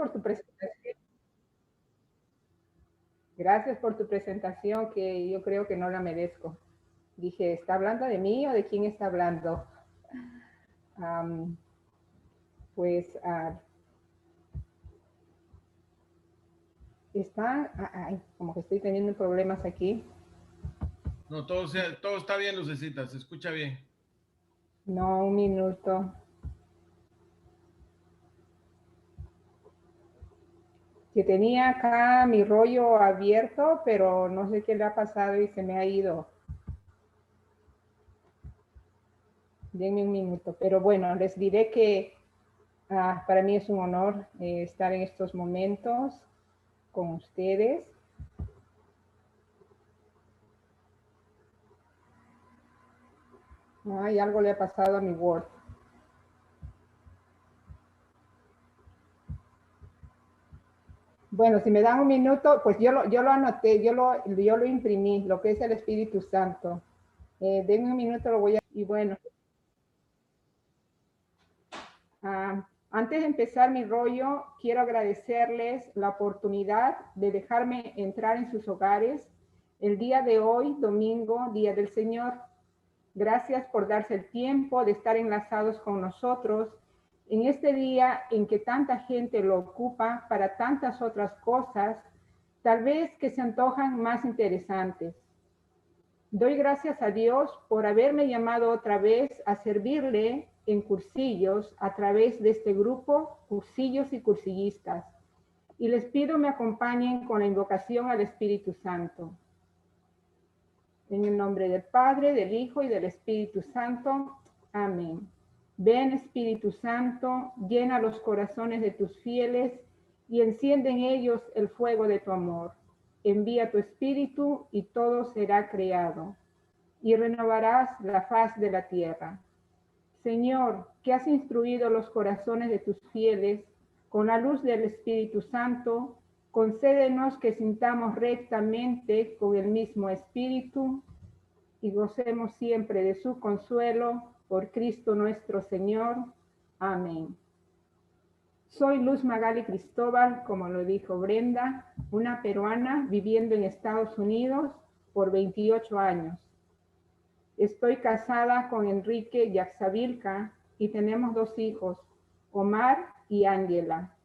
por tu presentación. Gracias por tu presentación, que yo creo que no la merezco. Dije, ¿está hablando de mí o de quién está hablando? Pues como que estoy teniendo problemas aquí. No, todo está bien, Lucecita, se escucha bien. No, un minuto. Que tenía acá mi rollo abierto, pero no sé qué le ha pasado y se me ha ido. Denme un minuto. Pero bueno, les diré que para mí es un honor estar en estos momentos con ustedes. Ay, algo le ha pasado a mi Word. Bueno, si me dan un minuto, pues yo lo anoté, yo lo imprimí, lo que es el Espíritu Santo. Denme un minuto, lo voy a... Y bueno, antes de empezar mi rollo, quiero agradecerles la oportunidad de dejarme entrar en sus hogares el día de hoy, domingo, Día del Señor. Gracias por darse el tiempo de estar enlazados con nosotros en este día en que tanta gente lo ocupa para tantas otras cosas, tal vez que se antojan más interesantes. Doy gracias a Dios por haberme llamado otra vez a servirle en cursillos a través de este grupo, Cursillos y Cursillistas. Y les pido me acompañen con la invocación al Espíritu Santo. En el nombre del Padre, del Hijo y del Espíritu Santo. Amén. Ven, Espíritu Santo, llena los corazones de tus fieles y enciende en ellos el fuego de tu amor. Envía tu Espíritu y todo será creado, y renovarás la faz de la tierra. Señor, que has instruido los corazones de tus fieles con la luz del Espíritu Santo, concédenos que sintamos rectamente con el mismo Espíritu y gocemos siempre de su consuelo por Cristo nuestro Señor. Amén. Soy Luz Magali Cristóbal, como lo dijo Brenda, una peruana viviendo en Estados Unidos por 28 años. Estoy casada con Enrique Yaxavilca y tenemos 2 hijos, Omar y Ángela,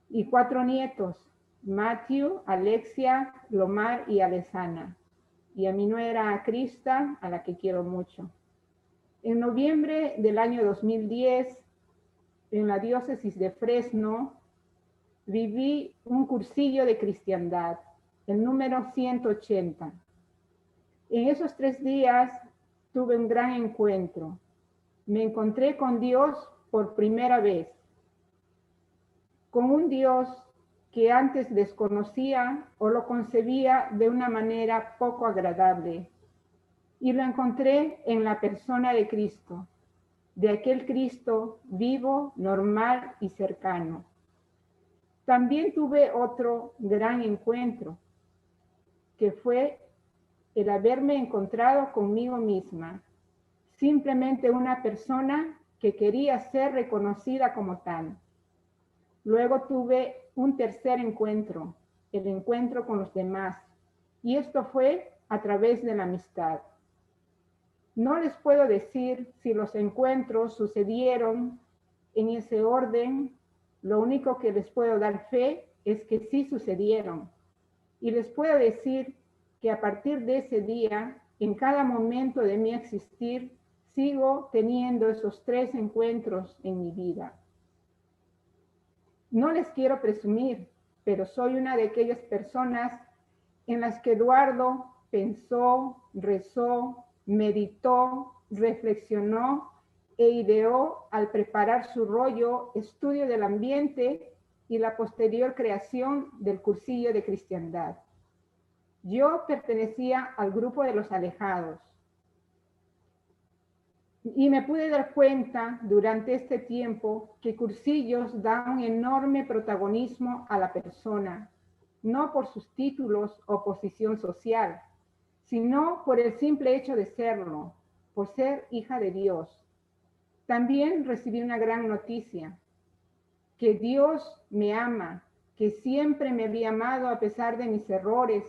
y 4 nietos, Matthew, Alexia, Lomar y Alesana, y a mi nuera Krista, a la que quiero mucho. En noviembre del año 2010, en la diócesis de Fresno, viví un cursillo de cristiandad, el número 180. En esos 3 días tuve un gran encuentro. Me encontré con Dios por primera vez, con un Dios que antes desconocía o lo concebía de una manera poco agradable. Y lo encontré en la persona de Cristo, de aquel Cristo vivo, normal y cercano. También tuve otro gran encuentro, que fue el haberme encontrado conmigo misma, simplemente una persona que quería ser reconocida como tal. Luego tuve un tercer encuentro, el encuentro con los demás, y esto fue a través de la amistad. No les puedo decir si los encuentros sucedieron en ese orden, lo único que les puedo dar fe es que sí sucedieron. Y les puedo decir que a partir de ese día, en cada momento de mi existir, sigo teniendo esos 3 encuentros en mi vida. No les quiero presumir, pero soy una de aquellas personas en las que Eduardo pensó, rezó, meditó, reflexionó e ideó al preparar su rollo Estudio del Ambiente y la posterior creación del cursillo de cristiandad. Yo pertenecía al grupo de los alejados y me pude dar cuenta durante este tiempo que cursillos da un enorme protagonismo a la persona, no por sus títulos o posición social, sino por el simple hecho de serlo, por ser hija de Dios. También recibí una gran noticia. que Dios me ama, que siempre me había amado a pesar de mis errores,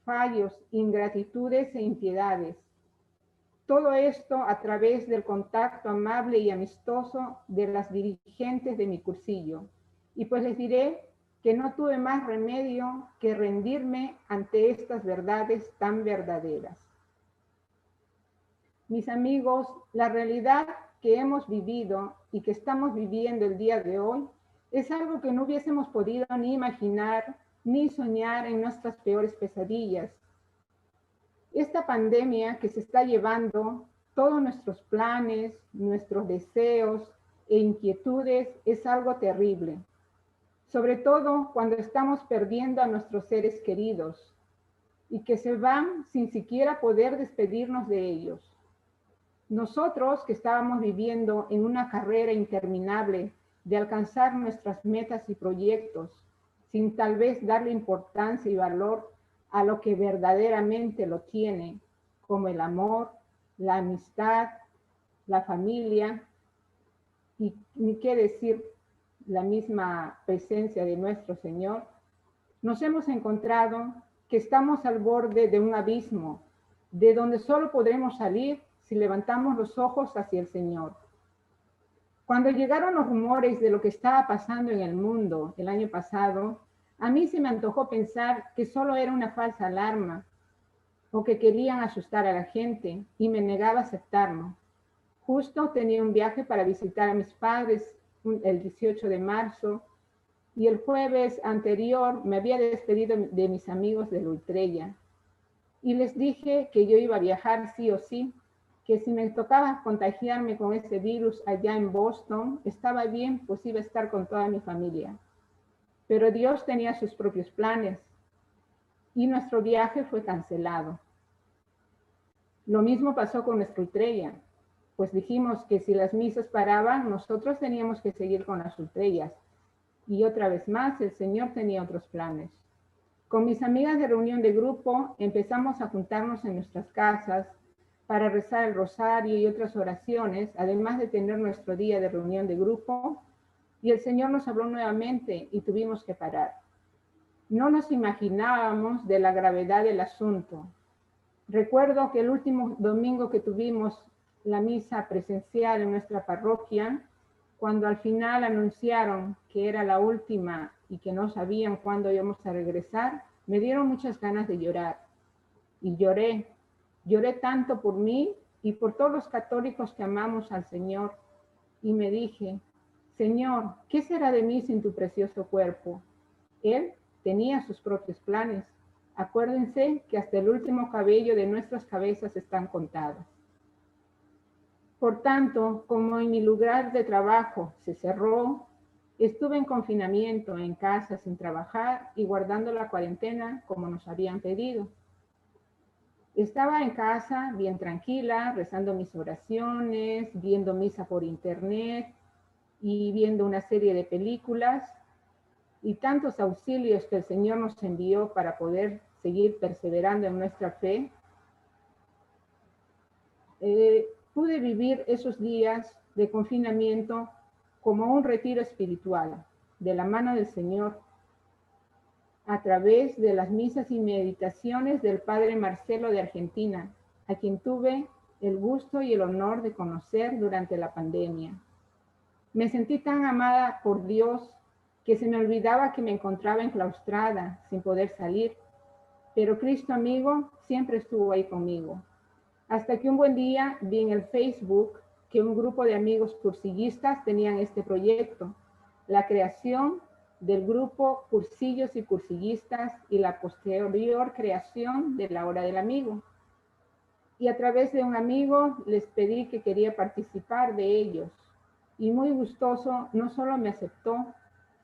fallos, ingratitudes e impiedades. Todo esto a través del contacto amable y amistoso de las dirigentes de mi cursillo. Y pues les diré que no tuve más remedio que rendirme ante estas verdades tan verdaderas. Mis amigos, la realidad que hemos vivido y que estamos viviendo el día de hoy es algo que no hubiésemos podido ni imaginar ni soñar en nuestras peores pesadillas. Esta pandemia que se está llevando todos nuestros planes, nuestros deseos e inquietudes es algo terrible, sobre todo cuando estamos perdiendo a nuestros seres queridos y que se van sin siquiera poder despedirnos de ellos. Nosotros que estábamos viviendo en una carrera interminable de alcanzar nuestras metas y proyectos, sin tal vez darle importancia y valor a lo que verdaderamente lo tiene, como el amor, la amistad, la familia, y ni qué decir la misma presencia de nuestro Señor, nos hemos encontrado que estamos al borde de un abismo, de donde solo podremos salir si levantamos los ojos hacia el Señor. Cuando llegaron los rumores de lo que estaba pasando en el mundo el año pasado, a mí se me antojó pensar que solo era una falsa alarma o que querían asustar a la gente y me negaba a aceptarlo. Justo tenía un viaje para visitar a mis padres el 18 de marzo y el jueves anterior me había despedido de mis amigos de Ultrella y les dije que yo iba a viajar sí o sí, que si me tocaba contagiarme con ese virus allá en Boston, estaba bien, pues iba a estar con toda mi familia. Pero Dios tenía sus propios planes y nuestro viaje fue cancelado. Lo mismo pasó con nuestra Ultrella, pues dijimos que si las misas paraban, nosotros teníamos que seguir con las Ultrellas. Y otra vez más, el Señor tenía otros planes. Con mis amigas de reunión de grupo, empezamos a juntarnos en nuestras casas para rezar el rosario y otras oraciones, además de tener nuestro día de reunión de grupo, y el Señor nos habló nuevamente y tuvimos que parar. No nos imaginábamos de la gravedad del asunto. Recuerdo que el último domingo que tuvimos la misa presencial en nuestra parroquia, cuando al final anunciaron que era la última y que no sabían cuándo íbamos a regresar, me dieron muchas ganas de llorar. Y lloré tanto por mí y por todos los católicos que amamos al Señor. Y me dije, Señor, ¿qué será de mí sin tu precioso cuerpo? Él tenía sus propios planes. Acuérdense que hasta el último cabello de nuestras cabezas están contados. Por tanto, como en mi lugar de trabajo se cerró, estuve en confinamiento en casa sin trabajar y guardando la cuarentena como nos habían pedido. Estaba en casa bien tranquila, rezando mis oraciones, viendo misa por internet y viendo una serie de películas y tantos auxilios que el Señor nos envió para poder seguir perseverando en nuestra fe. Pude vivir esos días de confinamiento como un retiro espiritual de la mano del Señor a través de las misas y meditaciones del Padre Marcelo de Argentina, a quien tuve el gusto y el honor de conocer durante la pandemia. Me sentí tan amada por Dios que se me olvidaba que me encontraba enclaustrada sin poder salir, pero Cristo amigo siempre estuvo ahí conmigo. Hasta que un buen día vi en el Facebook que un grupo de amigos cursillistas tenían este proyecto, la creación del grupo Cursillos y Cursillistas y la posterior creación de la Hora del Amigo. Y a través de un amigo les pedí que quería participar de ellos. Y muy gustoso, no solo me aceptó,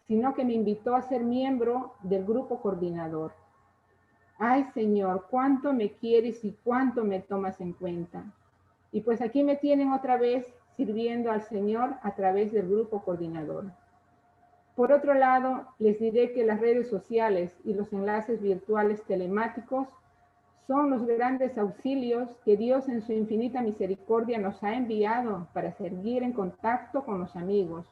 sino que me invitó a ser miembro del grupo coordinador. Ay, Señor, cuánto me quieres y cuánto me tomas en cuenta. Y pues aquí me tienen otra vez sirviendo al Señor a través del grupo coordinador. Por otro lado, les diré que las redes sociales y los enlaces virtuales telemáticos son los grandes auxilios que Dios en su infinita misericordia nos ha enviado para seguir en contacto con los amigos,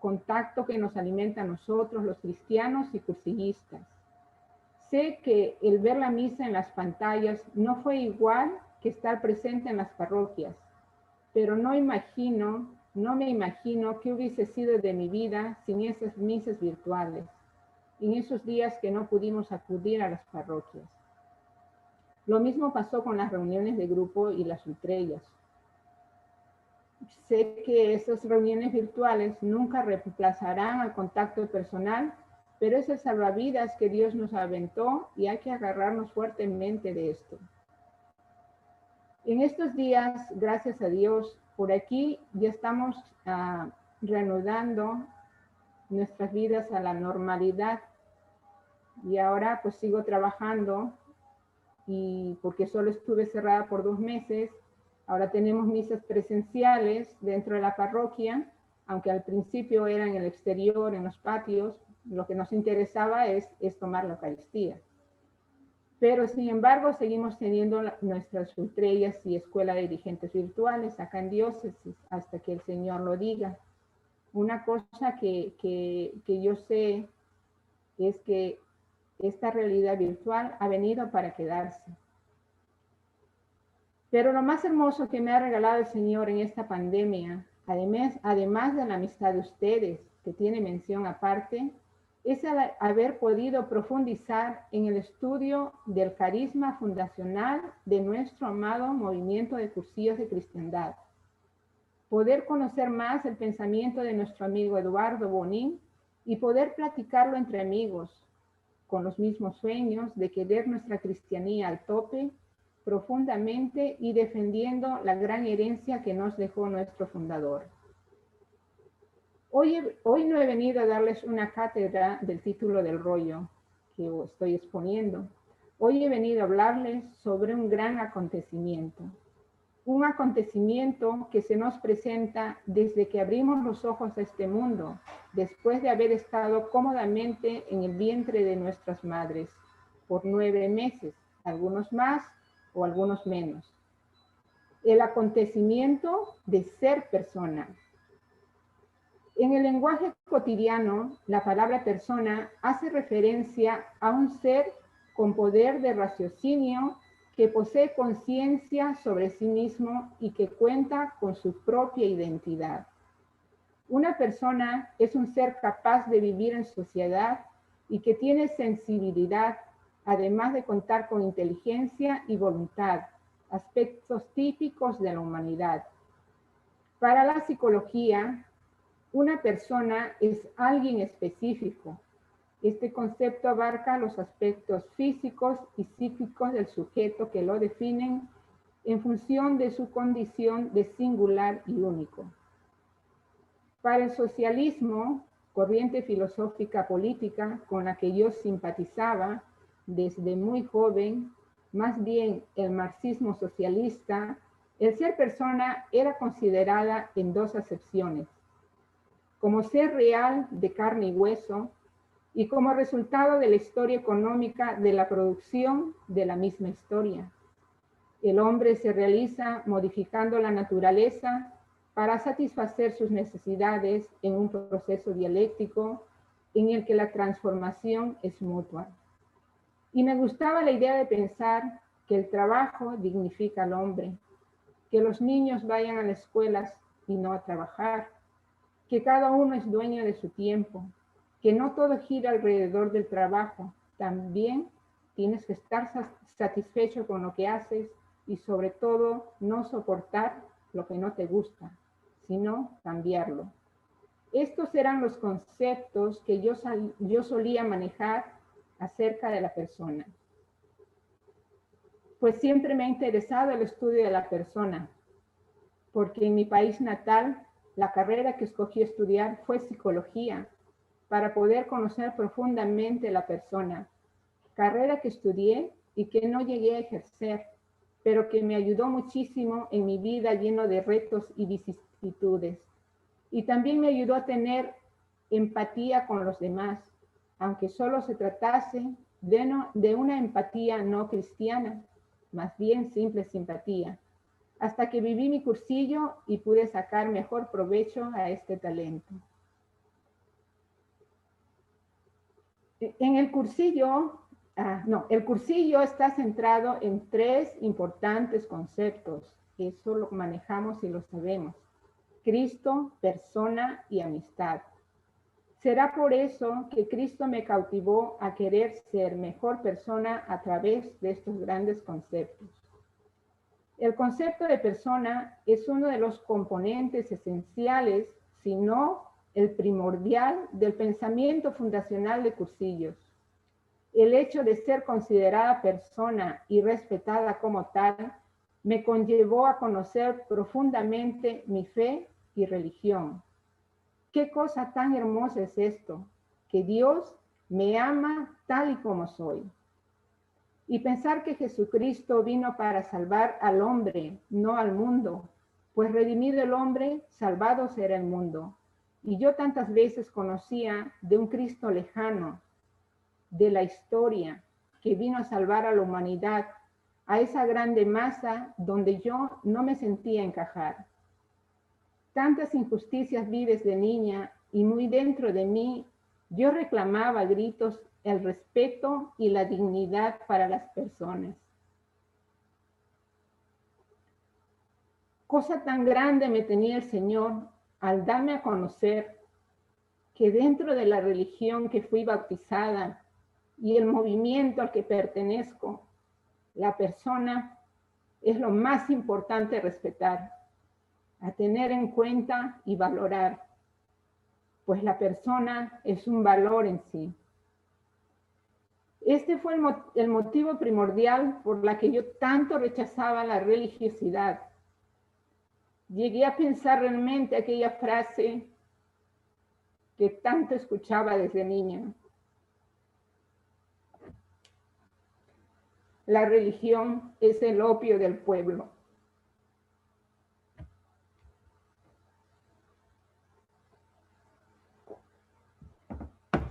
contacto que nos alimenta a nosotros, los cristianos y cursillistas. Sé que el ver la misa en las pantallas no fue igual que estar presente en las parroquias, pero no me imagino qué hubiese sido de mi vida sin esas misas virtuales, en esos días que no pudimos acudir a las parroquias. Lo mismo pasó con las reuniones de grupo y las ultrellas. Sé que esas reuniones virtuales nunca reemplazarán al contacto personal, pero es el salvavidas que Dios nos aventó y hay que agarrarnos fuertemente de esto. En estos días, gracias a Dios, por aquí ya estamos reanudando nuestras vidas a la normalidad. Y ahora pues sigo trabajando y porque solo estuve cerrada por 2 meses. Ahora tenemos misas presenciales dentro de la parroquia, aunque al principio era en el exterior, en los patios. Lo que nos interesaba es tomar la Eucaristía. Pero sin embargo seguimos teniendo nuestras ultrellas y escuela de dirigentes virtuales acá en diócesis hasta que el Señor lo diga. Una cosa que yo sé es que esta realidad virtual ha venido para quedarse. Pero lo más hermoso que me ha regalado el Señor en esta pandemia, además de la amistad de ustedes, que tiene mención aparte, es haber podido profundizar en el estudio del carisma fundacional de nuestro amado movimiento de cursillos de cristiandad. Poder conocer más el pensamiento de nuestro amigo Eduardo Bonín y poder platicarlo entre amigos, con los mismos sueños de querer nuestra cristianía al tope, profundamente y defendiendo la gran herencia que nos dejó nuestro fundador. Hoy no he venido a darles una cátedra del título del rollo que estoy exponiendo. Hoy he venido a hablarles sobre un gran acontecimiento. Un acontecimiento que se nos presenta desde que abrimos los ojos a este mundo, después de haber estado cómodamente en el vientre de nuestras madres por 9 meses, algunos más o algunos menos. El acontecimiento de ser persona. En el lenguaje cotidiano, la palabra persona hace referencia a un ser con poder de raciocinio que posee conciencia sobre sí mismo y que cuenta con su propia identidad. Una persona es un ser capaz de vivir en sociedad y que tiene sensibilidad, además de contar con inteligencia y voluntad, aspectos típicos de la humanidad. Para la psicología, una persona es alguien específico. Este concepto abarca los aspectos físicos y psíquicos del sujeto que lo definen en función de su condición de singular y único. Para el socialismo, corriente filosófica política con la que yo simpatizaba desde muy joven, más bien el marxismo socialista, el ser persona era considerada en 2 acepciones: como ser real de carne y hueso, y como resultado de la historia económica de la producción de la misma historia. El hombre se realiza modificando la naturaleza para satisfacer sus necesidades en un proceso dialéctico en el que la transformación es mutua. Y me gustaba la idea de pensar que el trabajo dignifica al hombre, que los niños vayan a las escuelas y no a trabajar, que cada uno es dueño de su tiempo, que no todo gira alrededor del trabajo. También tienes que estar satisfecho con lo que haces y sobre todo no soportar lo que no te gusta, sino cambiarlo. Estos eran los conceptos que yo solía manejar acerca de la persona. Pues siempre me ha interesado el estudio de la persona, porque en mi país natal la carrera que escogí estudiar fue psicología, para poder conocer profundamente la persona. Carrera que estudié y que no llegué a ejercer, pero que me ayudó muchísimo en mi vida lleno de retos y vicisitudes. Y también me ayudó a tener empatía con los demás, aunque solo se tratase de una empatía no cristiana, más bien simple simpatía, hasta que viví mi cursillo y pude sacar mejor provecho a este talento. En el cursillo, el cursillo está centrado en 3 importantes conceptos. Eso lo manejamos y lo sabemos: Cristo, persona y amistad. Será por eso que Cristo me cautivó a querer ser mejor persona a través de estos grandes conceptos. El concepto de persona es uno de los componentes esenciales, si no el primordial, del pensamiento fundacional de Cursillos. El hecho de ser considerada persona y respetada como tal me conllevó a conocer profundamente mi fe y religión. Qué cosa tan hermosa es esto, que Dios me ama tal y como soy. Y pensar que Jesucristo vino para salvar al hombre, no al mundo, pues redimido el hombre, salvado será el mundo. Y yo tantas veces conocía de un Cristo lejano, de la historia, que vino a salvar a la humanidad, a esa grande masa donde yo no me sentía encajar. Tantas injusticias vi desde niña y muy dentro de mí yo reclamaba a gritos el respeto y la dignidad para las personas. Cosa tan grande me tenía el Señor al darme a conocer que dentro de la religión que fui bautizada y el movimiento al que pertenezco, la persona es lo más importante a respetar, a tener en cuenta y valorar, pues la persona es un valor en sí. Este fue el motivo primordial por la que yo tanto rechazaba la religiosidad. Llegué a pensar realmente aquella frase que tanto escuchaba desde niña: la religión es el opio del pueblo.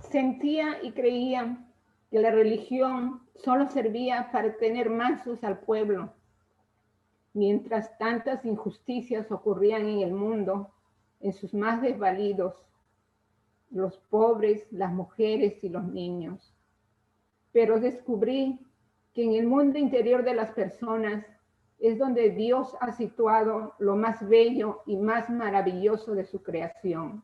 Sentía y creía que la religión solo servía para tener mansos al pueblo, mientras tantas injusticias ocurrían en el mundo, en sus más desvalidos, los pobres, las mujeres y los niños. Pero descubrí que en el mundo interior de las personas es donde Dios ha situado lo más bello y más maravilloso de su creación.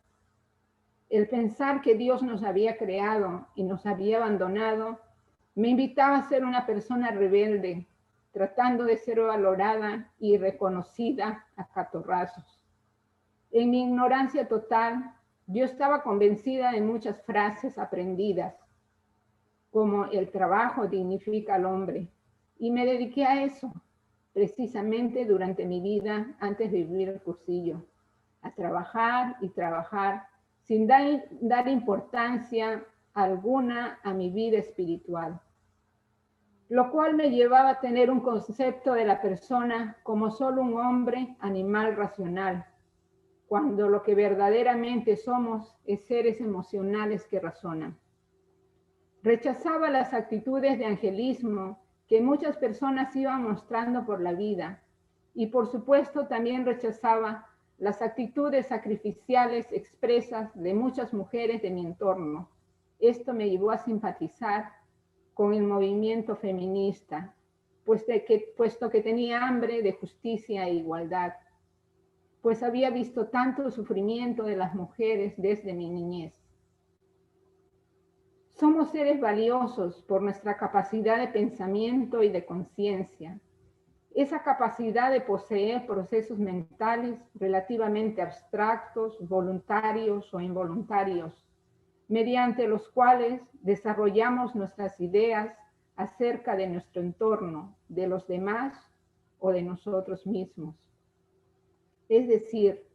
El pensar que Dios nos había creado y nos había abandonado me invitaba a ser una persona rebelde, tratando de ser valorada y reconocida a catorrazos. En mi ignorancia total, yo estaba convencida de muchas frases aprendidas, como el trabajo dignifica al hombre, y me dediqué a eso, precisamente durante mi vida antes de vivir el cursillo, a trabajar y trabajar, sin dar importancia alguna a mi vida espiritual, lo cual me llevaba a tener un concepto de la persona como solo un hombre animal racional, cuando lo que verdaderamente somos es seres emocionales que razonan. Rechazaba las actitudes de angelismo que muchas personas iban mostrando por la vida, y por supuesto también rechazaba las actitudes sacrificiales expresas de muchas mujeres de mi entorno. Esto me llevó a simpatizar con el movimiento feminista, puesto que tenía hambre de justicia e igualdad, pues había visto tanto sufrimiento de las mujeres desde mi niñez. Somos seres valiosos por nuestra capacidad de pensamiento y de conciencia. Esa capacidad de poseer procesos mentales relativamente abstractos, voluntarios o involuntarios, mediante los cuales desarrollamos nuestras ideas acerca de nuestro entorno, de los demás o de nosotros mismos. Es decir,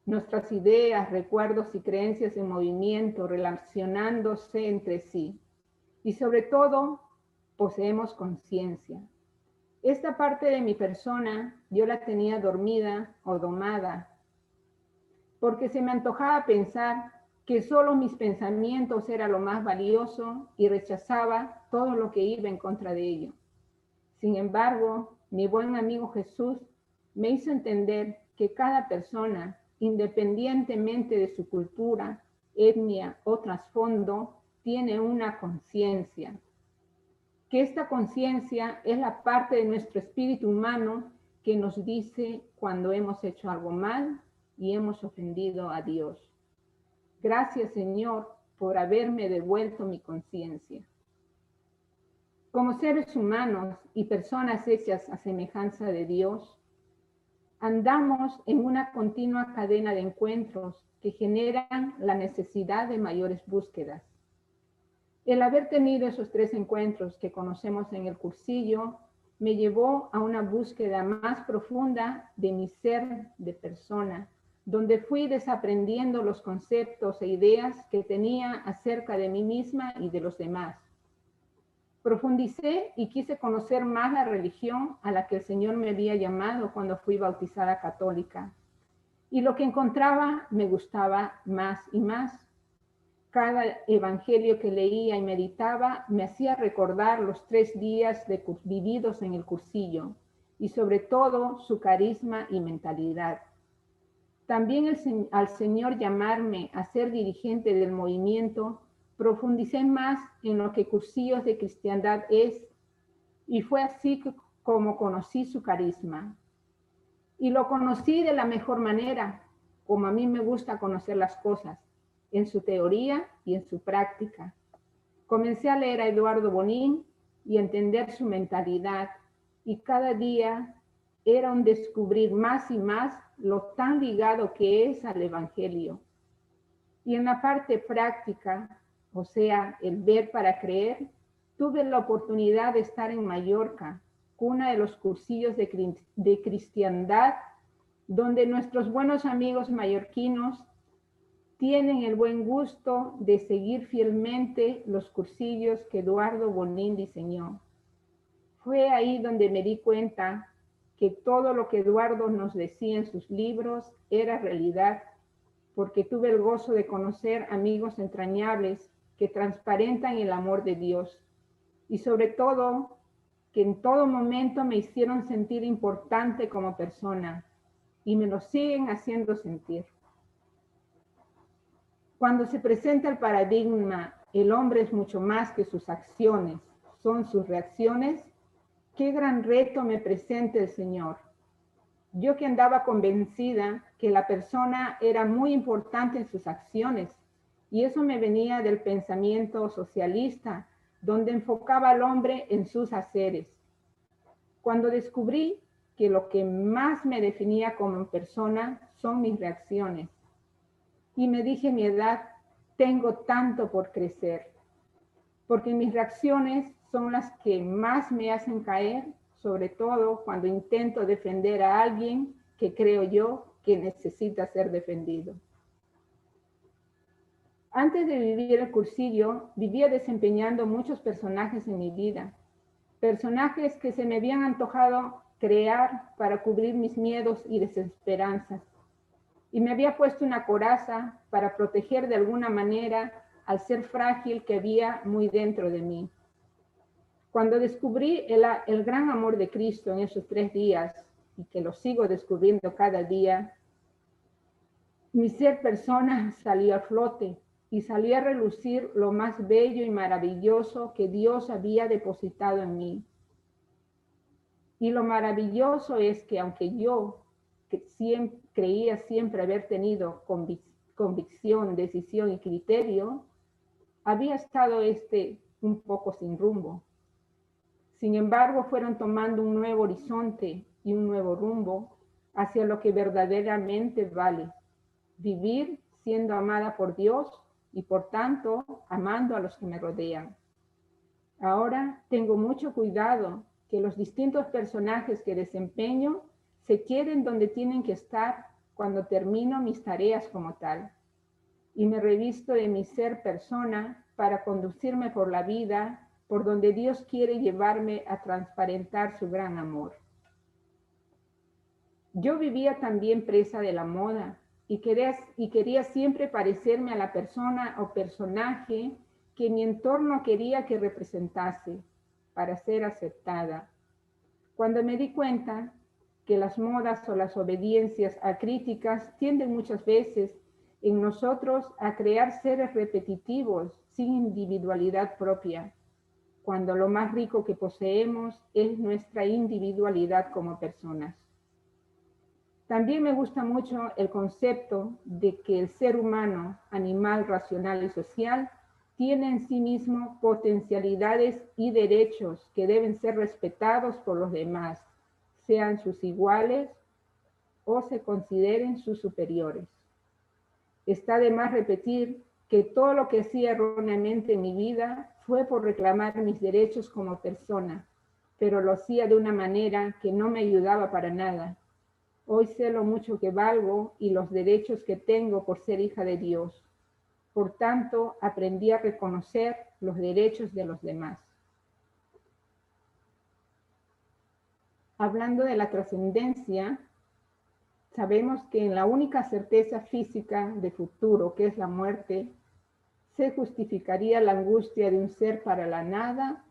nuestras ideas, recuerdos y creencias en movimiento, relacionándose entre sí. Y sobre todo, poseemos conciencia. Esta parte de mi persona yo la tenía dormida o domada, porque se me antojaba pensar que solo mis pensamientos eran lo más valioso y rechazaba todo lo que iba en contra de ello. Sin embargo, mi buen amigo Jesús me hizo entender que cada persona, independientemente de su cultura, etnia o trasfondo, tiene una conciencia, que esta conciencia es la parte de nuestro espíritu humano que nos dice cuando hemos hecho algo mal y hemos ofendido a Dios. Gracias, Señor, por haberme devuelto mi conciencia. Como seres humanos y personas hechas a semejanza de Dios, andamos en una continua cadena de encuentros que generan la necesidad de mayores búsquedas. El haber tenido esos 3 encuentros que conocemos en el cursillo me llevó a una búsqueda más profunda de mi ser de persona, donde fui desaprendiendo los conceptos e ideas que tenía acerca de mí misma y de los demás. Profundicé y quise conocer más la religión a la que el Señor me había llamado cuando fui bautizada católica. Y lo que encontraba me gustaba más y más. Cada evangelio que leía y meditaba me hacía recordar los 3 días vividos en el cursillo y sobre todo su carisma y mentalidad. También al Señor llamarme a ser dirigente del movimiento, profundicé más en lo que Cursillos de Cristiandad es, y fue así como conocí su carisma. Y lo conocí de la mejor manera, como a mí me gusta conocer las cosas, en su teoría y en su práctica. Comencé a leer a Eduardo Bonin y entender su mentalidad, y cada día era un descubrir más y más lo tan ligado que es al Evangelio. Y en la parte práctica, o sea, el ver para creer, tuve la oportunidad de estar en Mallorca, cuna de los cursillos de cristiandad, donde nuestros buenos amigos mallorquinos tienen el buen gusto de seguir fielmente los cursillos que Eduardo Bonin diseñó. Fue ahí donde me di cuenta que todo lo que Eduardo nos decía en sus libros era realidad, porque tuve el gozo de conocer amigos entrañables que transparentan el amor de Dios y sobre todo que en todo momento me hicieron sentir importante como persona y me lo siguen haciendo sentir. Cuando se presenta el paradigma, el hombre es mucho más que sus acciones, son sus reacciones. Qué gran reto me presenta el Señor. Yo que andaba convencida que la persona era muy importante en sus acciones, y eso me venía del pensamiento socialista, donde enfocaba al hombre en sus haceres. Cuando descubrí que lo que más me definía como persona son mis reacciones, y me dije a mi edad, tengo tanto por crecer, porque mis reacciones son las que más me hacen caer, sobre todo cuando intento defender a alguien que creo yo que necesita ser defendido. Antes de vivir el cursillo, vivía desempeñando muchos personajes en mi vida, personajes que se me habían antojado crear para cubrir mis miedos y desesperanzas. Y me había puesto una coraza para proteger de alguna manera al ser frágil que había muy dentro de mí. Cuando descubrí el gran amor de Cristo en esos 3 días, y que lo sigo descubriendo cada día, mi ser persona salió a flote y salió a relucir lo más bello y maravilloso que Dios había depositado en mí. Y lo maravilloso es que aunque yo creía siempre haber tenido convicción, decisión y criterio, había estado un poco sin rumbo. Sin embargo, fueron tomando un nuevo horizonte y un nuevo rumbo hacia lo que verdaderamente vale: vivir siendo amada por Dios y por tanto amando a los que me rodean. Ahora tengo mucho cuidado que los distintos personajes que desempeño se queden donde tienen que estar cuando termino mis tareas como tal, y me revisto de mi ser persona para conducirme por la vida por donde Dios quiere llevarme a transparentar su gran amor. Yo vivía también presa de la moda y quería siempre parecerme a la persona o personaje que mi entorno quería que representase para ser aceptada. Cuando me di cuenta que las modas o las obediencias acríticas tienden muchas veces en nosotros a crear seres repetitivos, sin individualidad propia, cuando lo más rico que poseemos es nuestra individualidad como personas. También me gusta mucho el concepto de que el ser humano, animal racional y social, tiene en sí mismo potencialidades y derechos que deben ser respetados por los demás, sean sus iguales o se consideren sus superiores. Está de más repetir que todo lo que hacía erróneamente en mi vida fue por reclamar mis derechos como persona, pero lo hacía de una manera que no me ayudaba para nada. Hoy sé lo mucho que valgo y los derechos que tengo por ser hija de Dios. Por tanto, aprendí a reconocer los derechos de los demás. Hablando de la trascendencia, sabemos que en la única certeza física de futuro, que es la muerte, se justificaría la angustia de un ser para la nada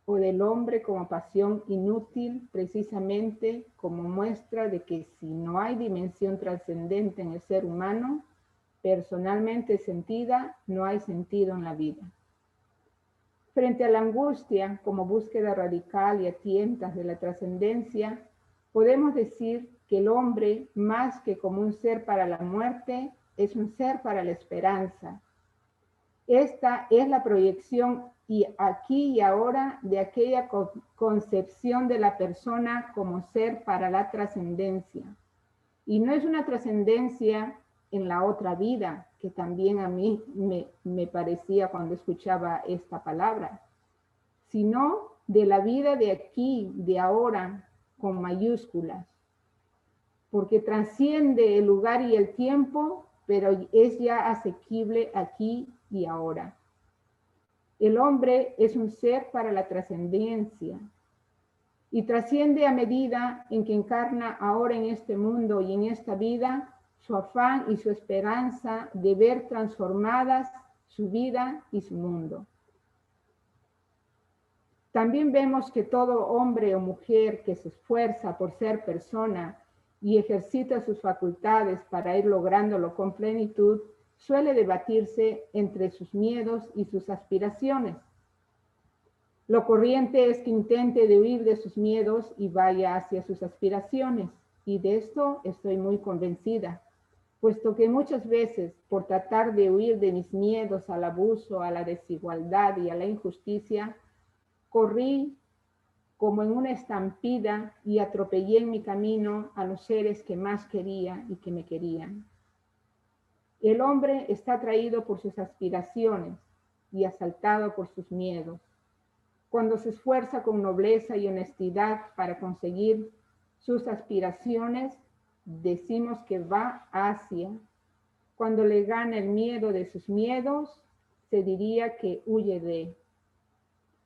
o del hombre como pasión inútil, precisamente como muestra de que si no hay dimensión trascendente en el ser humano, personalmente sentida, no hay sentido en la vida. Frente a la angustia como búsqueda radical y a tientas de la trascendencia, podemos decir que el hombre, más que como un ser para la muerte, es un ser para la esperanza. Esta es la proyección y aquí y ahora de aquella concepción de la persona como ser para la trascendencia. Y no es una trascendencia en la otra vida, que también a mí me parecía cuando escuchaba esta palabra, sino de la vida de aquí, de ahora, con mayúsculas, porque trasciende el lugar y el tiempo, pero es ya asequible aquí y ahora. El hombre es un ser para la trascendencia y trasciende a medida en que encarna ahora en este mundo y en esta vida su afán y su esperanza de ver transformadas su vida y su mundo. También vemos que todo hombre o mujer que se esfuerza por ser persona y ejercita sus facultades para ir lográndolo con plenitud, suele debatirse entre sus miedos y sus aspiraciones. Lo corriente es que intente de huir de sus miedos y vaya hacia sus aspiraciones, y de esto estoy muy convencida, puesto que muchas veces, por tratar de huir de mis miedos al abuso, a la desigualdad y a la injusticia, corrí como en una estampida y atropellé en mi camino a los seres que más quería y que me querían. El hombre está atraído por sus aspiraciones y asaltado por sus miedos. Cuando se esfuerza con nobleza y honestidad para conseguir sus aspiraciones, decimos que va hacia. Cuando le gana el miedo de sus miedos, se diría que huye de.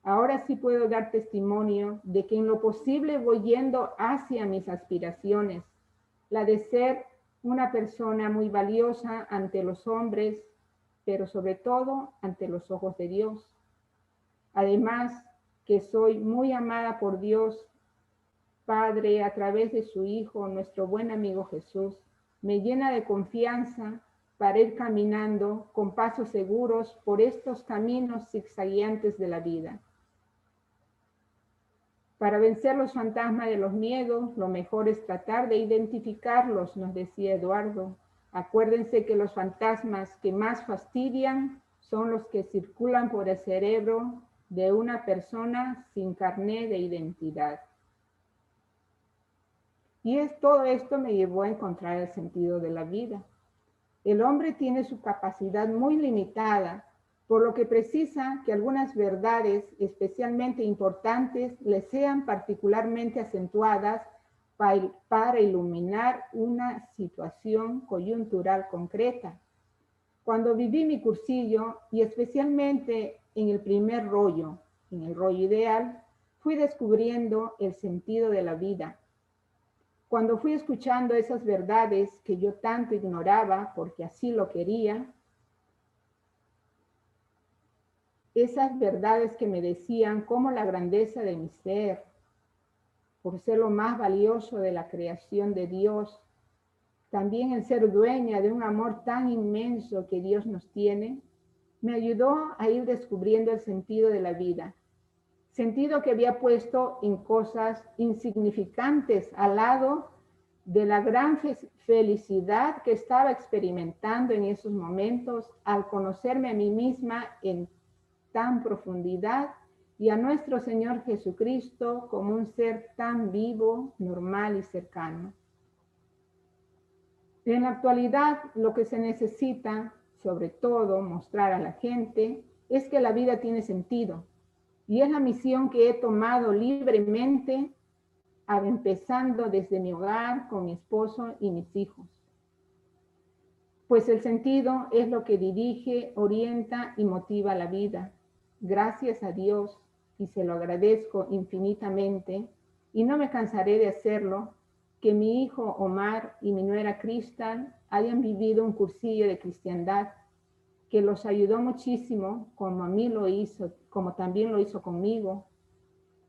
Ahora sí puedo dar testimonio de que en lo posible voy yendo hacia mis aspiraciones, la de ser una persona muy valiosa ante los hombres, pero sobre todo ante los ojos de Dios. Además, que soy muy amada por Dios, Padre, a través de su Hijo, nuestro buen amigo Jesús, me llena de confianza para ir caminando con pasos seguros por estos caminos zigzagueantes de la vida. Para vencer los fantasmas de los miedos, lo mejor es tratar de identificarlos, nos decía Eduardo. Acuérdense que los fantasmas que más fastidian son los que circulan por el cerebro de una persona sin carné de identidad. Y todo esto me llevó a encontrar el sentido de la vida. El hombre tiene su capacidad muy limitada, por lo que precisa que algunas verdades especialmente importantes le sean particularmente acentuadas para iluminar una situación coyuntural concreta. Cuando viví mi cursillo, y especialmente en el primer rollo, en el rollo ideal, fui descubriendo el sentido de la vida. Cuando fui escuchando esas verdades que yo tanto ignoraba porque así lo quería, esas verdades que me decían como la grandeza de mi ser, por ser lo más valioso de la creación de Dios, también el ser dueña de un amor tan inmenso que Dios nos tiene, me ayudó a ir descubriendo el sentido de la vida, sentido que había puesto en cosas insignificantes al lado de la gran felicidad que estaba experimentando en esos momentos al conocerme a mí misma en tan profundidad y a nuestro Señor Jesucristo como un ser tan vivo, normal y cercano. En la actualidad, lo que se necesita, sobre todo, mostrar a la gente, es que la vida tiene sentido. Y es la misión que he tomado libremente, empezando desde mi hogar, con mi esposo y mis hijos. Pues el sentido es lo que dirige, orienta y motiva la vida. Gracias a Dios, y se lo agradezco infinitamente, y no me cansaré de hacerlo, que mi hijo Omar y mi nuera Crystal hayan vivido un cursillo de cristiandad que los ayudó muchísimo, como a mí lo hizo, como también lo hizo conmigo.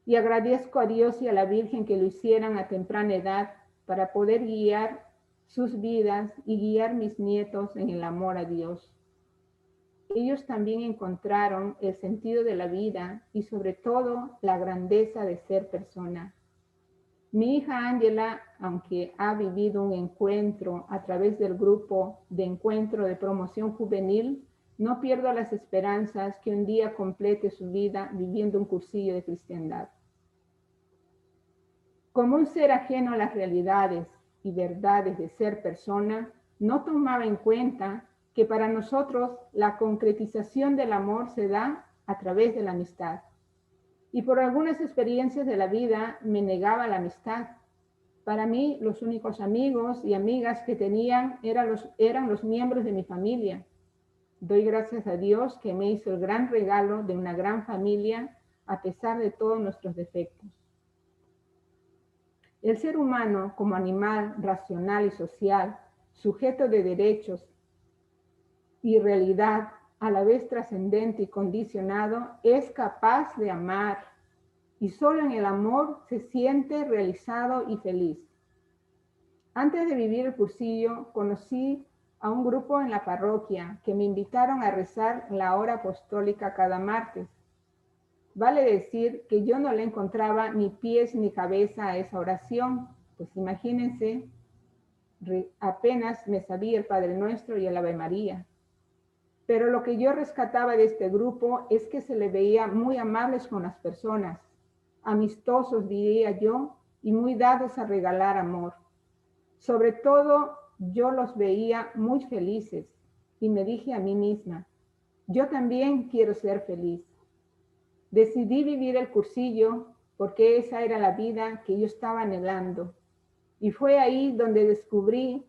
Y agradezco a Dios y a la Virgen que lo hicieran a temprana edad para poder guiar sus vidas y guiar mis nietos en el amor a Dios. Ellos también encontraron el sentido de la vida y sobre todo la grandeza de ser persona. Mi hija Ángela, aunque ha vivido un encuentro a través del grupo de encuentro de promoción juvenil, no pierdo las esperanzas que un día complete su vida viviendo un cursillo de cristiandad. Como un ser ajeno a las realidades y verdades de ser persona, no tomaba en cuenta que para nosotros la concretización del amor se da a través de la amistad. Y por algunas experiencias de la vida me negaba la amistad. Para mí, los únicos amigos y amigas que tenían eran los miembros de mi familia. Doy gracias a Dios que me hizo el gran regalo de una gran familia a pesar de todos nuestros defectos. El ser humano, como animal racional y social, sujeto de derechos y realidad, a la vez trascendente y condicionado, es capaz de amar y solo en el amor se siente realizado y feliz. Antes de vivir el cursillo, conocí a un grupo en la parroquia que me invitaron a rezar la hora apostólica cada martes. Vale decir que yo no le encontraba ni pies ni cabeza a esa oración, pues imagínense, apenas me sabía el Padre Nuestro y el Ave María. Pero lo que yo rescataba de este grupo es que se le veía muy amables con las personas, amistosos diría yo, y muy dados a regalar amor. Sobre todo, yo los veía muy felices y me dije a mí misma, yo también quiero ser feliz. Decidí vivir el cursillo porque esa era la vida que yo estaba anhelando. Y fue ahí donde descubrí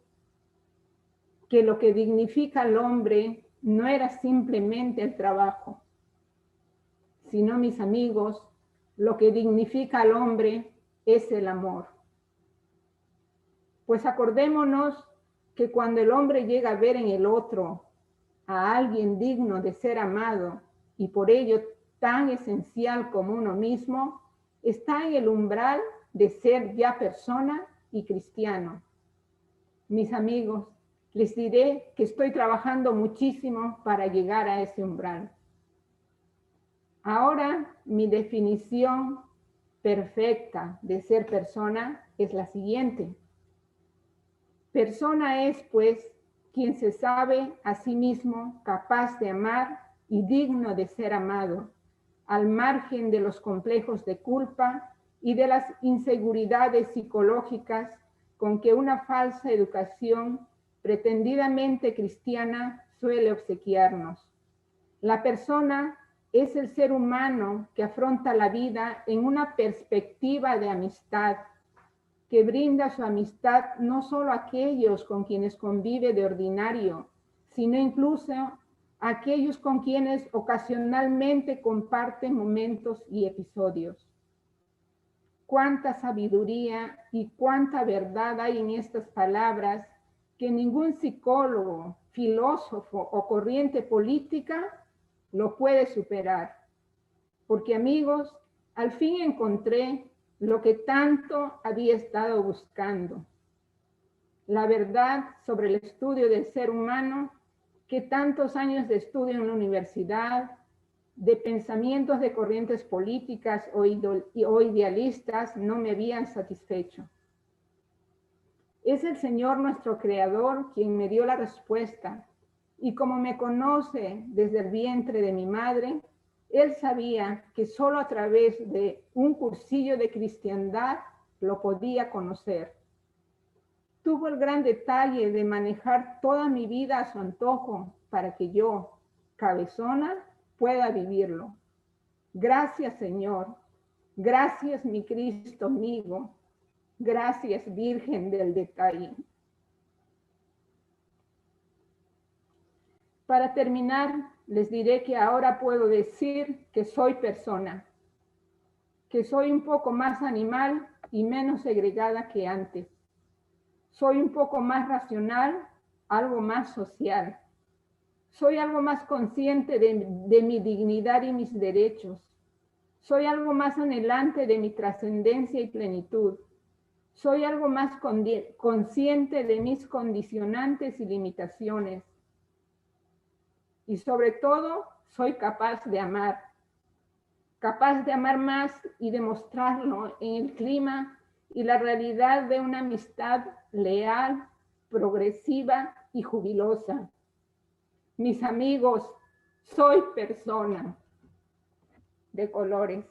que lo que dignifica al hombre no era simplemente el trabajo, sino, mis amigos, lo que dignifica al hombre es el amor. Pues acordémonos que cuando el hombre llega a ver en el otro a alguien digno de ser amado y por ello tan esencial como uno mismo, está en el umbral de ser ya persona y cristiano. Mis amigos, les diré que estoy trabajando muchísimo para llegar a ese umbral. Ahora, mi definición perfecta de ser persona es la siguiente. Persona es, pues, quien se sabe a sí mismo capaz de amar y digno de ser amado, al margen de los complejos de culpa y de las inseguridades psicológicas con que una falsa educación pretendidamente cristiana suele obsequiarnos. La persona es el ser humano que afronta la vida en una perspectiva de amistad, que brinda su amistad no solo a aquellos con quienes convive de ordinario, sino incluso a aquellos con quienes ocasionalmente comparte momentos y episodios. Cuánta sabiduría y cuánta verdad hay en estas palabras que ningún psicólogo, filósofo o corriente política lo puede superar. Porque, amigos, al fin encontré lo que tanto había estado buscando. La verdad sobre el estudio del ser humano que tantos años de estudio en la universidad, de pensamientos de corrientes políticas o idealistas no me habían satisfecho. Es el Señor nuestro Creador quien me dio la respuesta, y como me conoce desde el vientre de mi madre, Él sabía que solo a través de un cursillo de cristiandad lo podía conocer. Tuvo el gran detalle de manejar toda mi vida a su antojo para que yo, cabezona, pueda vivirlo. Gracias, Señor. Gracias, mi Cristo amigo. Gracias, Virgen del Detalle. Para terminar, les diré que ahora puedo decir que soy persona, que soy un poco más animal y menos segregada que antes. Soy un poco más racional, algo más social. Soy algo más consciente de mi dignidad y mis derechos. Soy algo más anhelante de mi trascendencia y plenitud. Soy algo más consciente de mis condicionantes y limitaciones. Y sobre todo, soy capaz de amar más y demostrarlo en el clima y la realidad de una amistad leal, progresiva y jubilosa. Mis amigos, soy persona de colores.